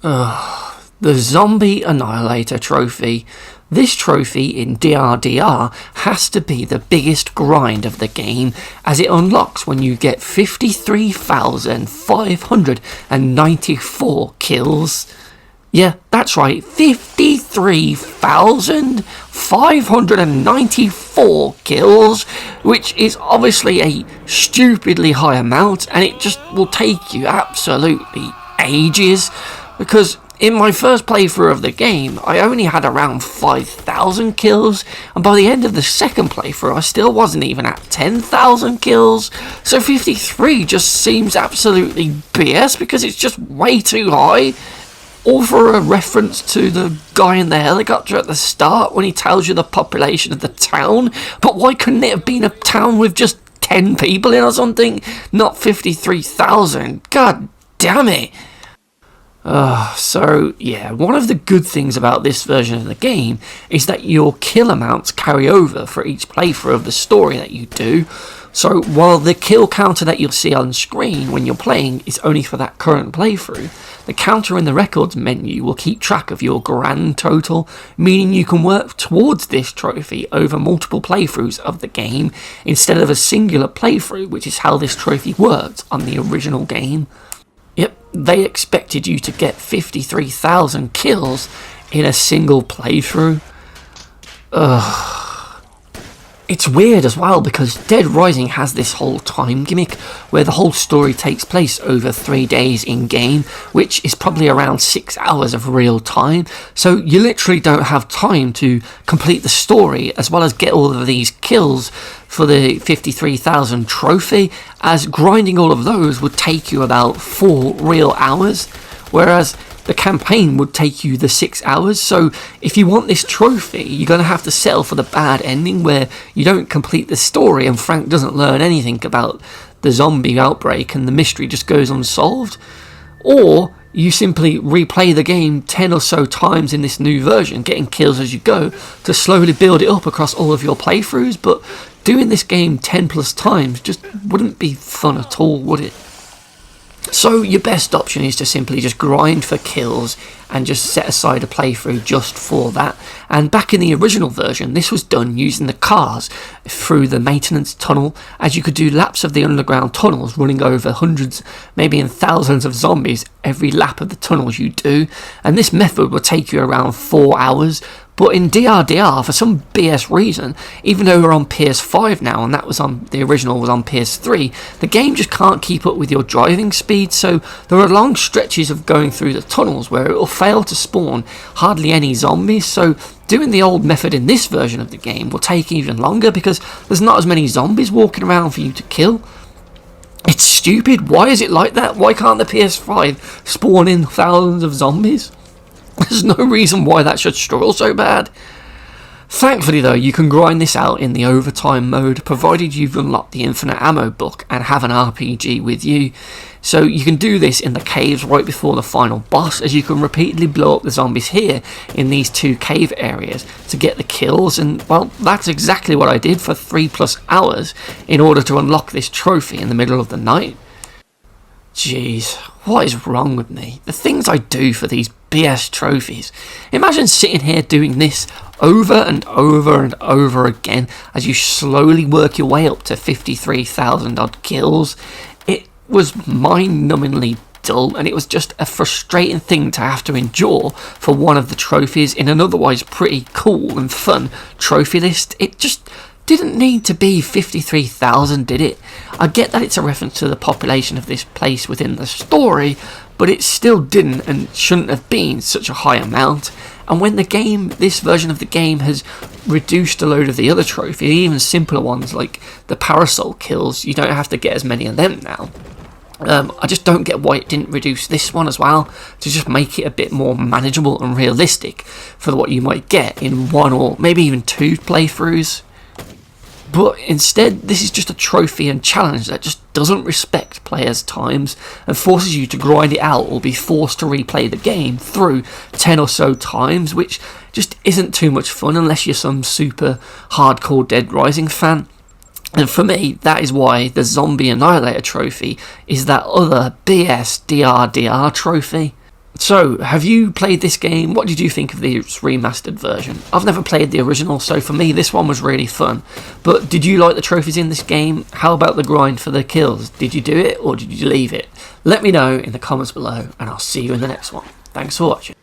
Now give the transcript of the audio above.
The Zombie Annihilator trophy. This trophy in DRDR has to be the biggest grind of the game, as it unlocks when you get 53,594 kills. Yeah, that's right, 53,594 kills, which is obviously a stupidly high amount, and it just will take you absolutely ages, because in my first playthrough of the game, I only had around 5,000 kills, and by the end of the second playthrough, I still wasn't even at 10,000 kills, so 53 just seems absolutely BS, because it's just way too high. All for a reference to the guy in the helicopter at the start when he tells you the population of the town. But why couldn't it have been a town with just 10 people in or something? Not 53,000. God damn it. So, yeah, one of the good things about this version of the game is that your kill amounts carry over for each playthrough of the story that you do. So, while the kill counter that you'll see on screen when you're playing is only for that current playthrough, the counter in the records menu will keep track of your grand total, meaning you can work towards this trophy over multiple playthroughs of the game instead of a singular playthrough, which is how this trophy worked on the original game. Yep, they expected you to get 53,000 kills in a single playthrough. It's weird as well, because Dead Rising has this whole time gimmick where the whole story takes place over 3 days in game, which is probably around 6 hours of real time, so you literally don't have time to complete the story as well as get all of these kills for the 53,000 trophy, as grinding all of those would take you about 4 real hours, whereas the campaign would take you the 6 hours. So if you want this trophy, you're going to have to settle for the bad ending where you don't complete the story and Frank doesn't learn anything about the zombie outbreak and the mystery just goes unsolved. Or you simply replay the game 10 or so times in this new version, getting kills as you go, to slowly build it up across all of your playthroughs. But doing this game 10 plus times just wouldn't be fun at all, would it? So your best option is to simply just grind for kills and just set aside a playthrough just for that. And back in the original version, this was done using the cars through the maintenance tunnel, as you could do laps of the underground tunnels running over hundreds, maybe in thousands of zombies every lap of the tunnels you do. And this method will take you around 4 hours. But in DRDR, for some BS reason, even though we're on PS5 now, and that was on the original was on PS3, the game just can't keep up with your driving speed. So there are long stretches of going through the tunnels where it will fail to spawn hardly any zombies. So doing the old method in this version of the game will take even longer because there's not as many zombies walking around for you to kill. It's stupid. Why is it like that? Why can't the PS5 spawn in thousands of zombies? There's no reason why that should struggle so bad. Thankfully though, you can grind this out in the overtime mode, provided you've unlocked the infinite ammo book and have an RPG with you. So you can do this in the caves right before the final boss, as you can repeatedly blow up the zombies here in these 2 cave areas to get the kills. And well, that's exactly what I did for 3+ hours in order to unlock this trophy in the middle of the night. Jeez, what is wrong with me? The things I do for these BS trophies. Imagine sitting here doing this over and over and over again as you slowly work your way up to 53,000 odd kills. It was mind-numbingly dull, and it was just a frustrating thing to have to endure for one of the trophies in an otherwise pretty cool and fun trophy list. It just didn't need to be 53,000, did it? I get that it's a reference to the population of this place within the story, but it still didn't and shouldn't have been such a high amount. And when this version of the game has reduced a load of the other trophies, even simpler ones like the parasol kills, you don't have to get as many of them now. I just don't get why it didn't reduce this one as well, to just make it a bit more manageable and realistic for what you might get in 1 or maybe even 2 playthroughs. But instead, this is just a trophy and challenge that just doesn't respect players' times and forces you to grind it out or be forced to replay the game through 10 or so times, which just isn't too much fun unless you're some super hardcore Dead Rising fan. And for me, that is why the Zombie Annihilator trophy is that other BS DRDR trophy. So, have you played this game? What did you think of this remastered version? I've never played the original, so for me this one was really fun. But did you like the trophies in this game? How about the grind for the kills? Did you do it or did you leave it? Let me know in the comments below, and I'll see you in the next one. Thanks for watching.